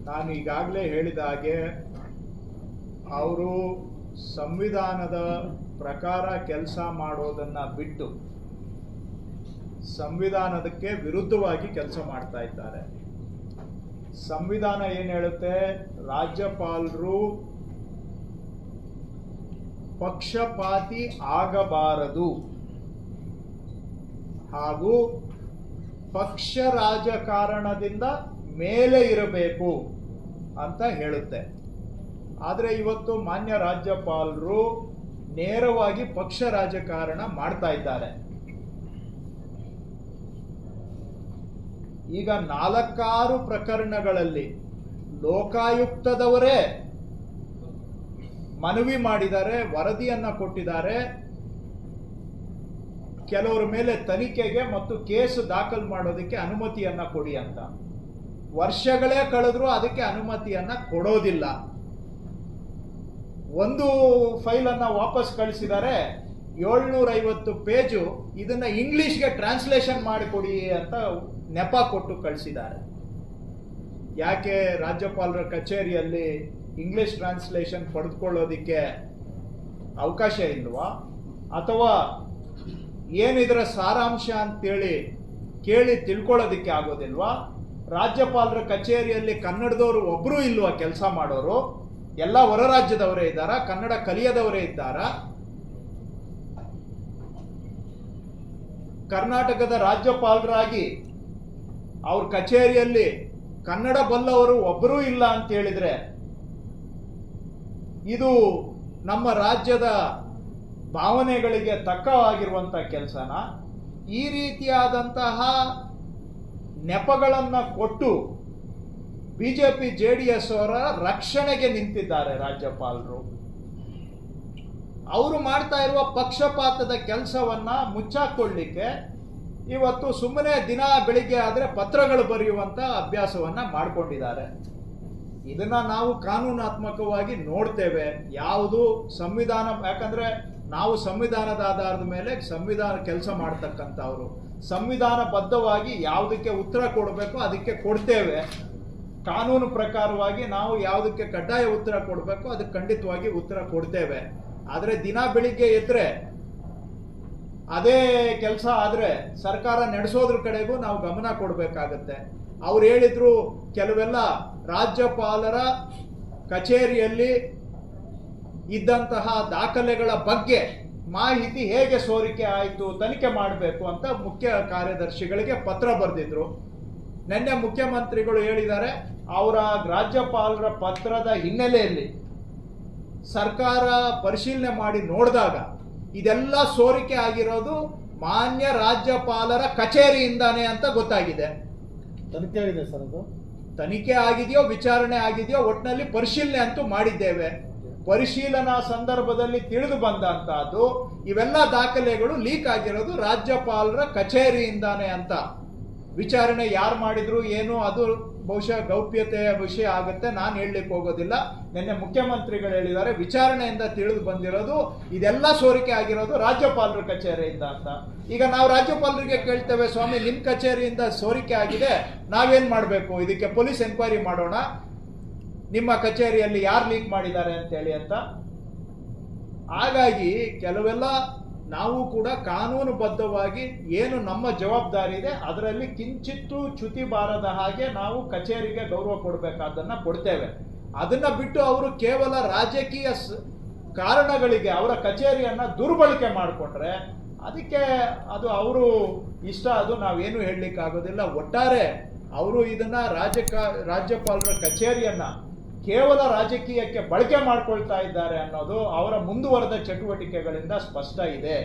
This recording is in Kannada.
ನಾನು ಈಗಾಗಲೇ ಹೇಳಿದ ಹಾಗೆ ಅವರು ಸಂವಿಧಾನದ ಪ್ರಕಾರ ಕೆಲಸ ಮಾಡೋದನ್ನು ಬಿಟ್ಟು ಸಂವಿಧಾನದಕ್ಕೆ ವಿರುದ್ಧವಾಗಿ ಕೆಲಸ ಮಾಡ್ತಾ ಇದ್ದಾರೆ. ಸಂವಿಧಾನ ಏನು ಹೇಳುತ್ತೆ? ರಾಜ್ಯಪಾಲರು ಪಕ್ಷಪಾತಿ ಆಗಬಾರದು ಹಾಗೂ ಪಕ್ಷ ರಾಜಕಾರಣದಿಂದ ಮೇಲೆ ಇರಬೇಕು ಅಂತ ಹೇಳುತ್ತೆ. ಆದರೆ ಇವತ್ತು ಮಾನ್ಯ ರಾಜ್ಯಪಾಲರು ನೇರವಾಗಿ ಪಕ್ಷ ರಾಜಕಾರಣ ಮಾಡ್ತಾ ಇದ್ದಾರೆ. ಈಗ 4 ಪ್ರಕರಣಗಳಲ್ಲಿ ಲೋಕಾಯುಕ್ತದವರೇ ಮನವಿ ಮಾಡಿದ್ದಾರೆ, ವರದಿಯನ್ನ ಕೊಟ್ಟಿದ್ದಾರೆ. ಕೆಲವರ ಮೇಲೆ ತನಿಖೆಗೆ ಮತ್ತು ಕೇಸು ದಾಖಲು ಮಾಡೋದಕ್ಕೆ ಅನುಮತಿಯನ್ನ ಕೊಡಿ ಅಂತ. ವರ್ಷಗಳೇ ಕಳೆದ್ರೂ ಅದಕ್ಕೆ ಅನುಮತಿಯನ್ನ ಕೊಡೋದಿಲ್ಲ. ಒಂದು ಫೈಲನ್ನ ವಾಪಸ್ ಕಳಿಸಿದ್ದಾರೆ, 750 ಪೇಜು, ಇದನ್ನ ಇಂಗ್ಲಿಷ್ಗೆ ಟ್ರಾನ್ಸ್ಲೇಷನ್ ಮಾಡಿಕೊಡಿ ಅಂತ ನೆಪ ಕೊಟ್ಟು ಕಳಿಸಿದ್ದಾರೆ. ಯಾಕೆ ರಾಜ್ಯಪಾಲರ ಕಚೇರಿಯಲ್ಲಿ ಇಂಗ್ಲಿಷ್ ಟ್ರಾನ್ಸ್ಲೇಷನ್ ಪಡೆದುಕೊಳ್ಳೋದಿಕ್ಕೆ ಅವಕಾಶ ಇಲ್ವಾ? ಅಥವಾ ಏನಿದರ ಸಾರಾಂಶ ಅಂತೇಳಿ ಕೇಳಿ ತಿಳ್ಕೊಳ್ಳೋದಿಕ್ಕೆ ಆಗೋದಿಲ್ವಾ? ರಾಜ್ಯಪಾಲರ ಕಚೇರಿಯಲ್ಲಿ ಕನ್ನಡದವರು ಒಬ್ಬರೂ ಇಲ್ವಾ ಕೆಲಸ ಮಾಡೋರು? ಎಲ್ಲ ಹೊರ ರಾಜ್ಯದವರೇ ಇದ್ದಾರಾ? ಕನ್ನಡ ಕಲಿಯದವರೇ ಇದ್ದಾರಾ? ಕರ್ನಾಟಕದ ರಾಜ್ಯಪಾಲರಾಗಿ ಅವ್ರ ಕಚೇರಿಯಲ್ಲಿ ಕನ್ನಡ ಬಲ್ಲವರು ಒಬ್ಬರೂ ಇಲ್ಲ ಅಂತ ಹೇಳಿದ್ರೆ ಇದು ನಮ್ಮ ರಾಜ್ಯದ ಭಾವನೆಗಳಿಗೆ ತಕ್ಕವಾಗಿರುವಂಥ ಕೆಲಸನ? ಈ ರೀತಿಯಾದಂತಹ ನೆಪಗಳನ್ನು ಕೊಟ್ಟು ಬಿಜೆಪಿ ಜೆಡಿಎಸ್ ಅವರ ರಕ್ಷಣೆಗೆ ನಿಂತಿದ್ದಾರೆ ರಾಜ್ಯಪಾಲರು. ಅವರು ಮಾಡ್ತಾ ಇರುವ ಪಕ್ಷಪಾತದ ಕೆಲಸವನ್ನ ಮುಚ್ಚಾಕೊಳ್ಳಿಕ್ಕೆ ಇವತ್ತು ಸುಮ್ಮನೆ ದಿನ ಬೆಳಿಗ್ಗೆ ಆದರೆ ಪತ್ರಗಳು ಬರೆಯುವಂತ ಅಭ್ಯಾಸವನ್ನ ಮಾಡಿಕೊಂಡಿದ್ದಾರೆ. ಇದನ್ನ ನಾವು ಕಾನೂನಾತ್ಮಕವಾಗಿ ನೋಡ್ತೇವೆ. ಯಾವುದು ಸಂವಿಧಾನ, ಯಾಕಂದ್ರೆ ನಾವು ಸಂವಿಧಾನದ ಆಧಾರದ ಮೇಲೆ ಸಂವಿಧಾನ ಕೆಲಸ ಮಾಡ್ತಕ್ಕಂಥವ್ರು. ಸಂವಿಧಾನಬದ್ಧವಾಗಿ ಯಾವುದಕ್ಕೆ ಉತ್ತರ ಕೊಡಬೇಕು ಅದಕ್ಕೆ ಕೊಡ್ತೇವೆ. ಕಾನೂನು ಪ್ರಕಾರವಾಗಿ ನಾವು ಯಾವುದಕ್ಕೆ ಕಡ್ಡಾಯ ಉತ್ತರ ಕೊಡಬೇಕು ಅದಕ್ಕೆ ಖಂಡಿತವಾಗಿ ಉತ್ತರ ಕೊಡ್ತೇವೆ. ಆದರೆ ದಿನ ಬೆಳಿಗ್ಗೆ ಎದ್ರೆ ಅದೇ ಕೆಲಸ ಆದರೆ ಸರ್ಕಾರ ನಡೆಸೋದ್ರ ಕಡೆಗೂ ನಾವು ಗಮನ ಕೊಡಬೇಕಾಗತ್ತೆ. ಅವ್ರು ಹೇಳಿದ್ರು ಕೆಲವೆಲ್ಲ ರಾಜ್ಯಪಾಲರ ಕಚೇರಿಯಲ್ಲಿ ಇದ್ದಂತಹ ದಾಖಲೆಗಳ ಬಗ್ಗೆ ಮಾಹಿತಿ ಹೇಗೆ ಸೋರಿಕೆ ಆಯಿತು ತನಿಖೆ ಮಾಡಬೇಕು ಅಂತ ಮುಖ್ಯ ಕಾರ್ಯದರ್ಶಿಗಳಿಗೆ ಪತ್ರ ಬರೆದಿದ್ರು. ನಿನ್ನೆ ಮುಖ್ಯಮಂತ್ರಿಗಳು ಹೇಳಿದ್ದಾರೆ, ಅವರ ರಾಜ್ಯಪಾಲರ ಪತ್ರದ ಹಿನ್ನೆಲೆಯಲ್ಲಿ ಸರ್ಕಾರ ಪರಿಶೀಲನೆ ಮಾಡಿ ನೋಡಿದಾಗ ಇದೆಲ್ಲ ಸೋರಿಕೆ ಆಗಿರೋದು ಮಾನ್ಯ ರಾಜ್ಯಪಾಲರ ಕಚೇರಿಯಿಂದಾನೆ ಅಂತ ಗೊತ್ತಾಗಿದೆ. ತನಿಖೆ ಆಗಿದೆ ಸರ್, ಅದು ತನಿಖೆ ಆಗಿದೆಯೋ ವಿಚಾರಣೆ ಆಗಿದೆಯೋ ಒಟ್ಟಿನಲ್ಲಿ ಪರಿಶೀಲನೆ ಅಂತೂ ಮಾಡಿದ್ದೇವೆ. ಪರಿಶೀಲನಾ ಸಂದರ್ಭದಲ್ಲಿ ತಿಳಿದು ಬಂದಂತಹದ್ದು ಇವೆಲ್ಲ ದಾಖಲೆಗಳು ಲೀಕ್ ಆಗಿರೋದು ರಾಜ್ಯಪಾಲರ ಕಚೇರಿಯಿಂದಾನೆ ಅಂತ. ವಿಚಾರಣೆ ಯಾರು ಮಾಡಿದ್ರು ಏನು ಅದು ಬಹುಶಃ ಗೌಪ್ಯತೆಯ ವಿಷಯ ಆಗುತ್ತೆ, ನಾನು ಹೇಳಲಿಕ್ಕೆ ಹೋಗೋದಿಲ್ಲ. ನಿನ್ನೆ ಮುಖ್ಯಮಂತ್ರಿಗಳು ಹೇಳಿದ್ದಾರೆ ವಿಚಾರಣೆಯಿಂದ ತಿಳಿದು ಬಂದಿರೋದು ಇದೆಲ್ಲ ಸೋರಿಕೆ ಆಗಿರೋದು ರಾಜ್ಯಪಾಲರ ಕಚೇರಿಯಿಂದ ಅಂತ. ಈಗ ನಾವು ರಾಜ್ಯಪಾಲರಿಗೆ ಕೇಳ್ತೇವೆ, ಸ್ವಾಮಿ ನಿಮ್ಮ ಕಚೇರಿಯಿಂದ ಸೋರಿಕೆ ಆಗಿದೆ, ನಾವೇನ್ ಮಾಡಬೇಕು? ಇದಕ್ಕೆ ಪೊಲೀಸ್ ಎನ್ಕ್ವೈರಿ ಮಾಡೋಣ, ನಿಮ್ಮ ಕಚೇರಿಯಲ್ಲಿ ಯಾರು ಲೀಕ್ ಮಾಡಿದ್ದಾರೆ ಅಂತೇಳಿ ಅಂತ. ಹಾಗಾಗಿ ಕೆಲವೆಲ್ಲ ನಾವು ಕೂಡ ಕಾನೂನುಬದ್ಧವಾಗಿ ಏನು ನಮ್ಮ ಜವಾಬ್ದಾರಿ ಇದೆ ಅದರಲ್ಲಿ ಕಿಂಚಿತ್ತೂ ಚ್ಯುತಿ ಬಾರದ ಹಾಗೆ ನಾವು ಕಚೇರಿಗೆ ಗೌರವ ಕೊಡಬೇಕಾದನ್ನ ಕೊಡ್ತೇವೆ. ಅದನ್ನ ಬಿಟ್ಟು ಅವರು ಕೇವಲ ರಾಜಕೀಯ ಕಾರಣಗಳಿಗೆ ಅವರ ಕಚೇರಿಯನ್ನ ದುರ್ಬಳಕೆ ಮಾಡಿಕೊಂಡ್ರೆ ಅದಕ್ಕೆ ಅದು ಅವರು ಇಷ್ಟ, ಅದು ನಾವೇನು ಹೇಳಲಿಕ್ಕೆ ಆಗೋದಿಲ್ಲ. ಒಟ್ಟಾರೆ ಅವರು ಇದನ್ನ ರಾಜ್ಯಪಾಲರ ಕಚೇರಿಯನ್ನ ಕೇವಲ ರಾಜಕೀಯಕ್ಕೆ ಬಳಕೆ ಮಾಡ್ಕೊಳ್ತಾ ಇದ್ದಾರೆ ಅನ್ನೋದು ಅವರ ಮುಂದುವರೆದ ಚಟುವಟಿಕೆಗಳಿಂದ ಸ್ಪಷ್ಟ ಇದೆ.